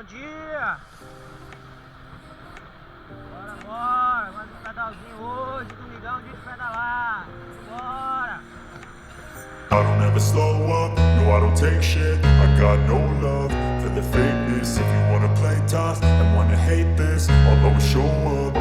bom dia! Bora, mais um pedalzinho hoje, domingão, dia de pedalar. Bora! I don't ever slow up, no I don't take shit. I got no love for the fakeness. If you wanna play tough and wanna hate this, I'll always show up.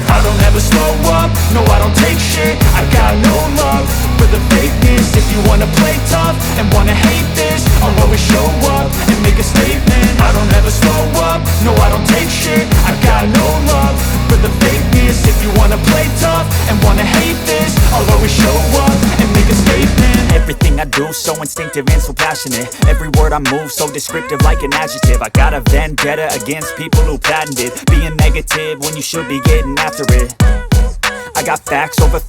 I don't ever slow up, no I don't take shit. I got no love for the fakeness. If you wanna play tough and wanna hate this, I'll always show up and make a statement. I don't ever slow up, no I don't take shit. I got no love for the fakeness. If you wanna play tough and wanna hate this, I'll always show up and make a statement. Everything I do so instinctive and so passionate. Every word I move so descriptive like an adjective. I got a vendetta against people who patented being negative when you should be getting after it. I got facts over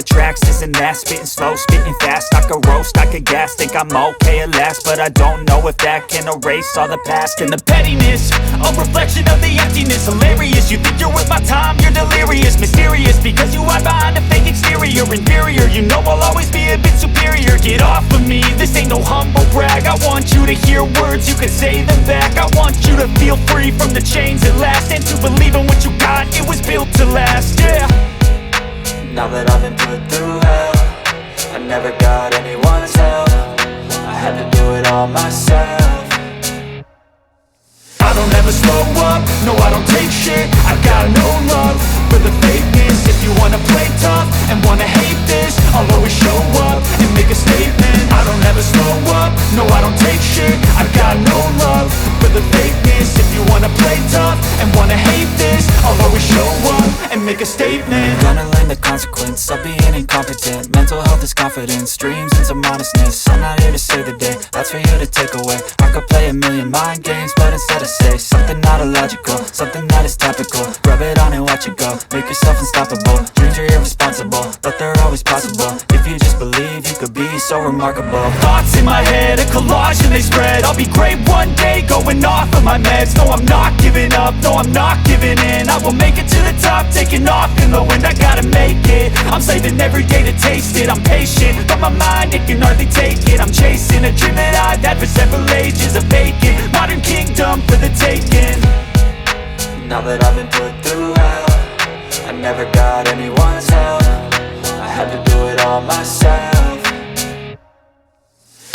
tracks, this and that. Spitting slow, spitting fast. I could roast, I could gas. Think I'm okay at last, but I don't know if that can erase all the past. And the pettiness, a reflection of the emptiness. Hilarious, you think you're worth my time, you're delirious. Mysterious, because you hide behind a fake exterior. Inferior, you know I'll always be a bit superior. Get off of me, this ain't no humble brag. I want you to hear words, you can say them back. I want you to feel free from the chains at last, and to believe in what you got, it was built to last, yeah. Now that I've been put through hell, I never got anyone's help. I had to do it all myself. I don't ever slow up, no I don't take shit. I got no love for the fakeness. If you wanna play tough and wanna hate this, I'll always show up and make a statement. I don't ever slow up, no I don't take shit. I got no love for the fakeness. If you wanna play tough and wanna hate this, I'll always show up and make a statement. Gonna learn the consequence of being incompetent. Mental health is confidence, dreams and some modestness. I'm not here to save the day, that's for you to take away. I could play a million mind games, but instead I say something not illogical, something that is topical. Rub it on and watch it go, make yourself unstoppable. Dreams are irresponsible, but they're always possible. If you just believe, you could be so remarkable. Thoughts in my head, a collage and they spread. I'll be great one day, going off of my meds. No, I'm not giving up, no, I'm not giving in. I will make it to the top, taking off in the wind. I gotta make it, I'm saving every day to taste it. I'm patient, but my mind, it can hardly take it. I'm chasing a dream that I've had for several ages. A vacant, modern kingdom for the taking. Now that I've been put through hell, I never got anyone's help. I had to do it all myself.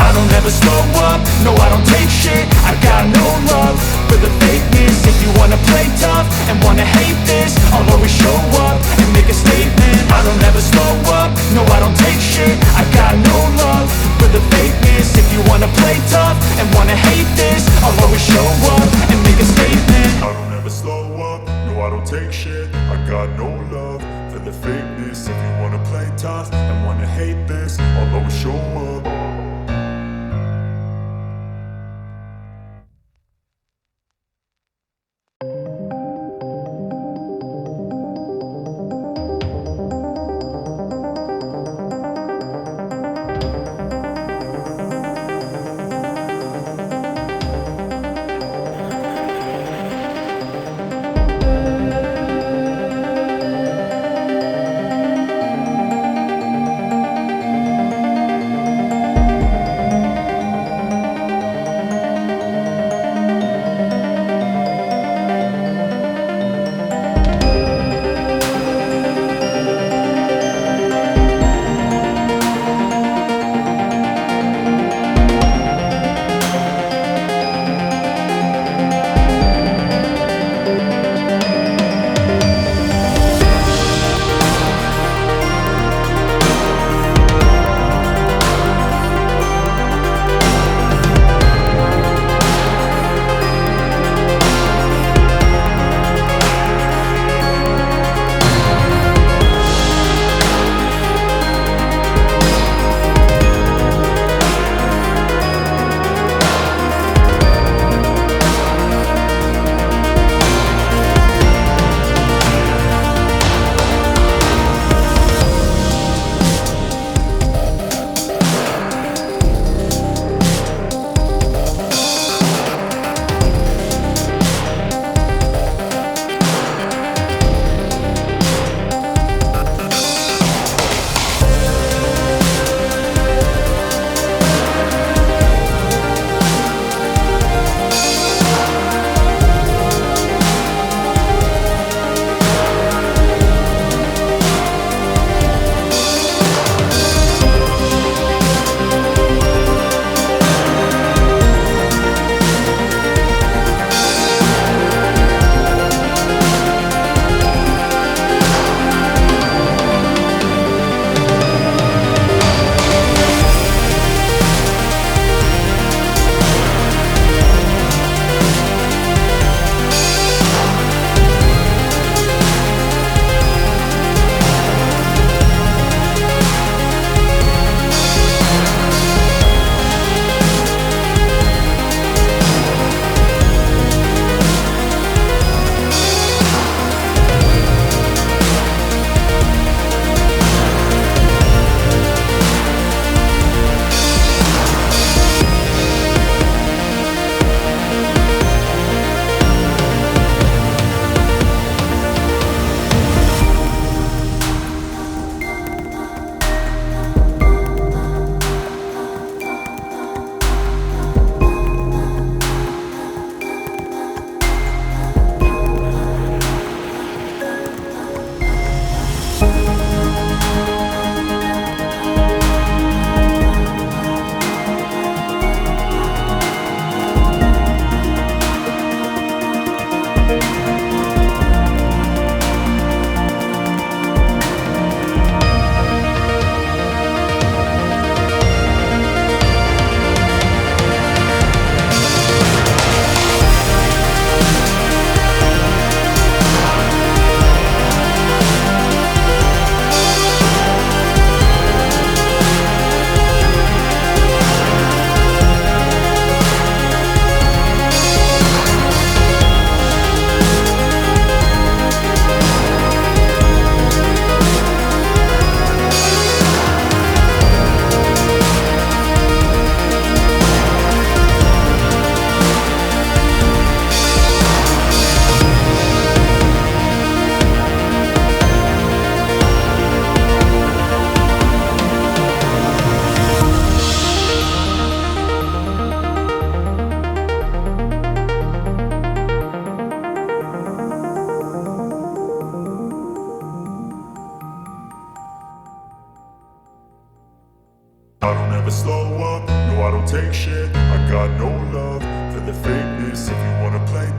I don't ever slow up, no I don't take shit. I got no love for the fakeness. If you wanna play tough and wanna hate this, I'll always show up and make a statement. I don't ever slow up, no I don't take shit. I got no love for the fakeness. If you wanna play tough and wanna hate this, I'll always show up and make a statement. I don't ever slow up, no I don't take shit. I got no love for the fakeness. If you wanna play tough and wanna hate this, I'll always show up.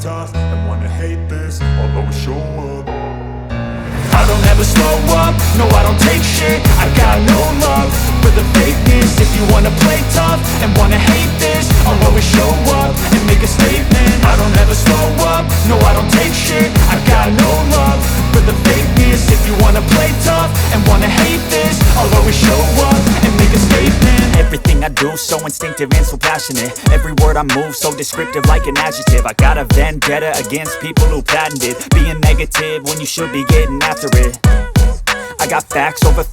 tough and wanna hate this, I'll always show up. I don't ever slow up, no I don't take shit. I got no love for the fakeness. If you wanna play tough and wanna hate this, I'll always show up and make a statement. I don't ever slow up, no I don't take shit. I got no love for the fakeness. If you wanna play tough and wanna hate this, I'll always show up and make a statement. Everything I do so instinctive and so passionate. Every word I move so descriptive like an adjective. I got a vendetta against people who patented being negative when you should be getting after it. I got facts over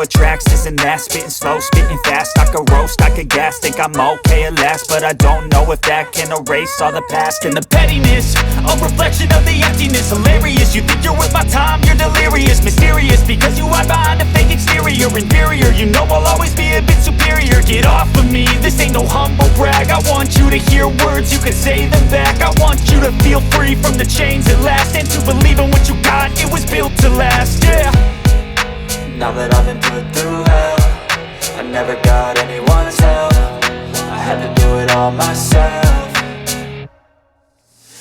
tracks, this and that. Spitting slow, spitting fast. I could roast, I could gas. Think I'm okay at last, but I don't know if that can erase all the past. And the pettiness, a reflection of the emptiness. Hilarious, you think you're worth my time, you're delirious. Mysterious, because you hide behind a fake exterior. Inferior, you know I'll always be a bit superior. Get off of me, this ain't no humble brag. I want you to hear words, you can say them back. I want you to feel free from the chains at last, and to believe in what you got, it was built to last, yeah. Now that I've been put through hell, I never got anyone's help. I had to do it all myself.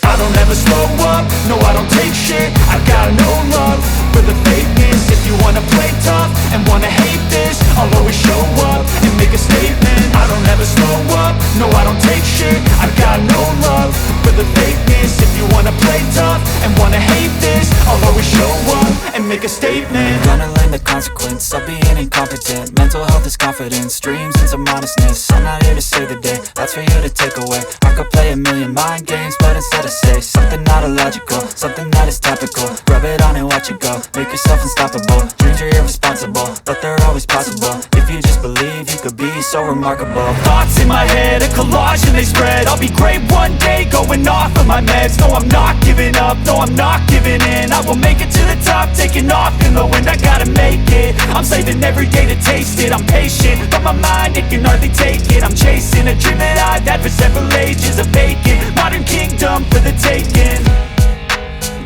I don't ever slow up, no I don't take shit. I got no love for the fakeness. If you wanna play tough and wanna hate this, I'll always show up and make a statement. I don't ever slow up, no I don't take shit. I got no love for the fakeness. If you wanna play tough and wanna hate this, I'll always show up and make a statement. Gonna learn the consequence of being incompetent. Mental health is confidence, dreams and some modestness. I'm not here to save the day, that's for you to take away. I could play a million mind games, but instead I say something not illogical, something that is topical. Rub it on and watch it go, make yourself unstoppable. Dreams are irresponsible, but they're always possible. If you just believe, you could be so remarkable. Thoughts in my head, a collage and they spread. I'll be great one day, going off of my meds. No, I'm not giving up, no, I'm not giving in. I will make it to the top, taking off in the wind. I gotta make it, I'm saving every day to taste it. I'm patient, but my mind, it can hardly take it. I'm chasing a dream that I've had for several ages. A vacant, modern kingdom for the taking.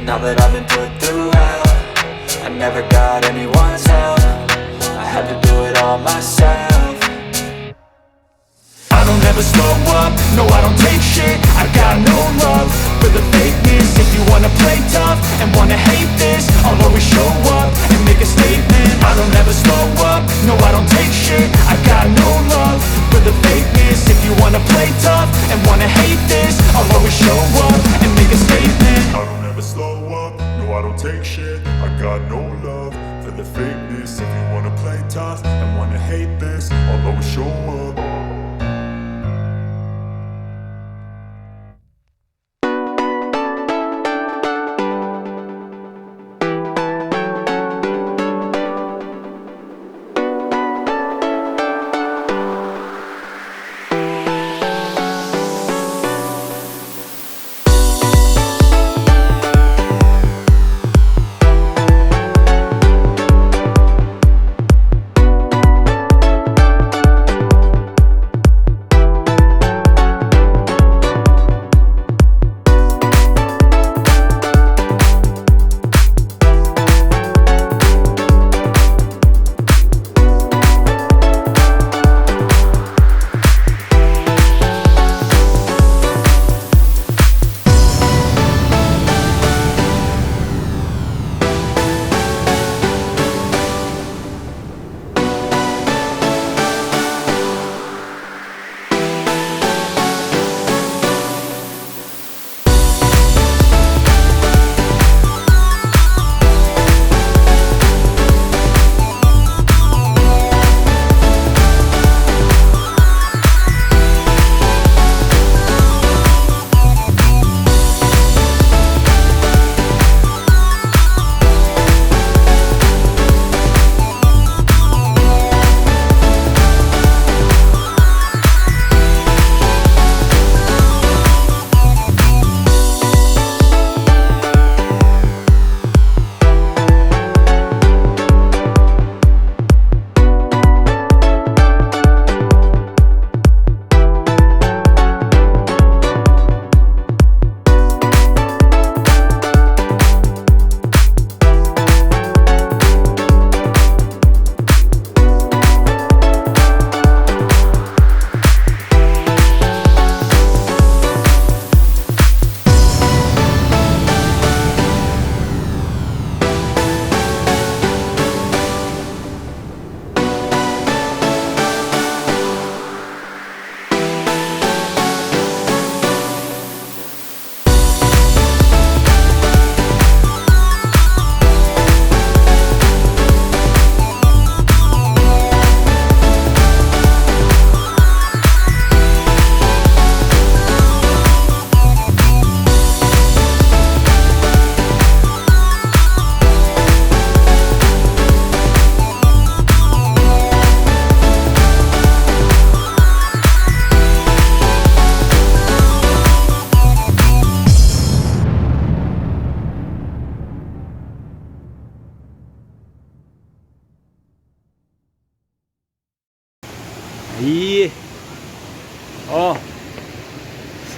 Now that I've been put through hell, I never got anyone's help. I had to do it all myself. I don't ever slow up, no I don't take shit. I got no love for the fakeness. If you wanna play tough and wanna hate this, I'll always show up and make a statement. I don't ever slow up, no I don't take shit. I got no love for the fakeness. If you wanna play tough and wanna hate this, I'll always show up and make a statement. I don't ever slow up, no I don't take shit. I got no love for the fakeness. If you wanna play tough and wanna hate this, I'll always show up.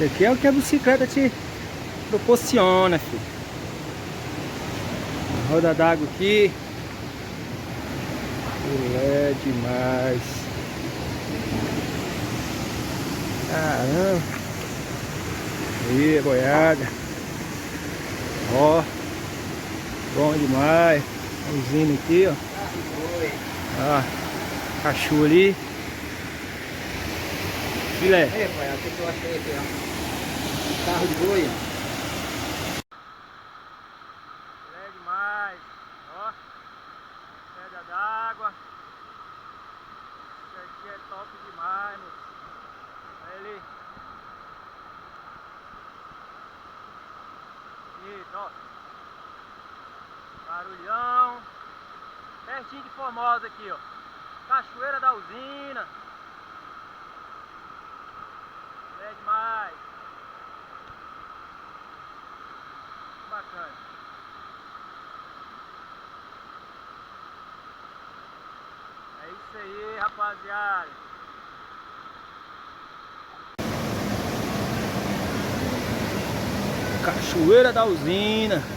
aqui é o que a bicicleta te proporciona, filho. A roda d'água aqui. É demais. Caramba. Aí, boiada. Ó. Bom demais. Usina aqui, ó. Ah, cachoeira ali. Filé. Aí, pai, o que eu achei aqui, ó. Carro de boi. É demais. Ó. Pedra d'água. Isso aqui é top demais, moço. Olha ali. Isso, ó. Barulhão. Pertinho de Formosa aqui, ó. Cachoeira da Usina. É demais. Bacana. É isso aí, rapaziada. Cachoeira da Usina.